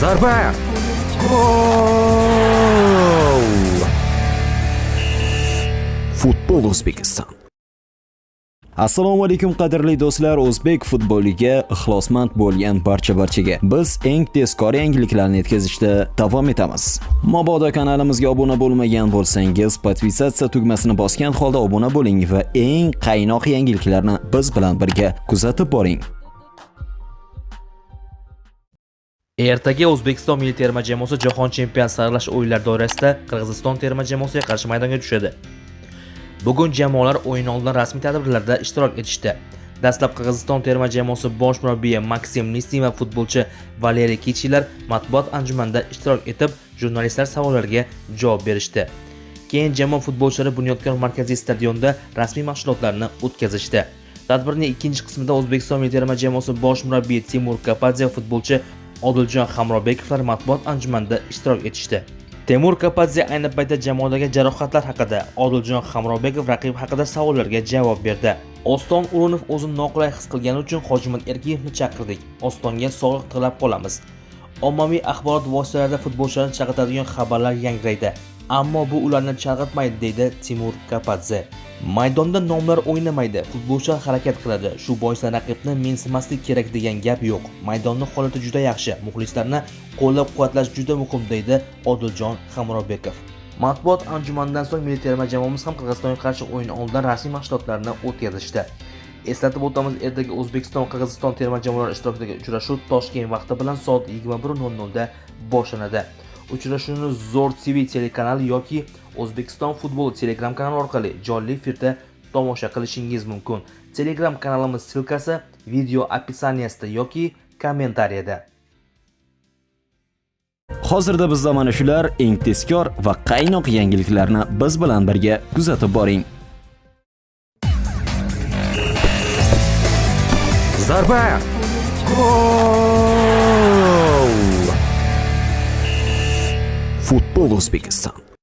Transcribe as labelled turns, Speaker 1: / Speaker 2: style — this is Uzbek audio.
Speaker 1: Zarba! Gol! Futbol O'zbekiston. Assalomu alaykum qadrli do'stlar, o'zbek futboliga ixlosmand bo'lgan barchaga biz eng tezkor yangiliklarni yetkazishda davom etamiz. Mabodo kanalimizga obuna bo'lmagan bo'lsangiz, podpisatsiya tugmasini bosgan holda obuna bo'ling va eng qaynoq yangiliklarni biz bilan birga kuzatib boring.
Speaker 2: Ertaga O'zbekiston milliy terma jamoasi Jahon chempionati saralash o'yinlari doirasida Qirg'iziston terma jamoasiga qarshi maydonga tushadi. Bugun jamoalar o'yin oldidan rasmiy tadbirlarda ishtirok etishdi. Dastlab Qirg'iziston terma jamoasi bosh murabbiyi Maksim Nistin va futbolchi Valeriy Kichilar matbuot anjumanida ishtirok etib, jurnalistlar savollariga javob berishdi. Keyin jamoa futbolchilari Bunyodkor markaziy stadionda rasmiy mashg'ulotlarni o'tkazishdi. Tadbirning ikkinchi qismida O'zbekiston milliy terma jamoasi bosh murabbiyi Timur Kapadze va futbolchi Odiljon Hamrobekovlar matbuot anjumanida ishtirok etishdi. Timur Kapadze ayni paytda jamoadagi jarohatlar haqida, Odiljon Hamrobekov raqib haqida savollarga javob berdi. Oston O'runov o'zini noqulay his qilgani uchun Hojimat Erkiyevni chaqirdik. Ostonga sog'liq tilab qolamiz. Ommaviy axborot vositalarida futbolchilarni chaqiradigan xabarlar yangraydi, ammo bu ularni chalg'itmaydi, deydi Timur Kapadze. Maydonda nomlar o'ynamaydi, futbolchilar harakat qiladi. Shu boisdan raqibni mensimaslik kerak degan gap yo'q. Maydonning holati juda yaxshi, muxlislarni qo'llab-quvvatlash juda muhim, deydi Odiljon Hamrobekov. Matbuot anjumanidan so'ng milliy terma jamoamiz ham Qirg'izistonga qarshi o'yin oldidan rasmiy mashg'ulotlarni o'tkazishdi. Eslatib o'tamiz, ertaga O'zbekiston Qirg'iziston terma jamoalari ishtirokidagi uchrashuv Toshkent vaqti bilan soat 21:00 da boshlanadi. Uchrashuvni Zo'r TV telekanali yoki O'zbekiston futbol Telegram kanali orqali jonli efirda tomosha qilishingiz mumkin. Telegram kanalimiz silkasi video opisaniyasida yoki kommentariyada.
Speaker 1: Hozirda bizda mana shular eng tezkor va qaynoq yangiliklarni biz bilan birga kuzatib boring. Zarba! Gol! Futbol O'zbekiston.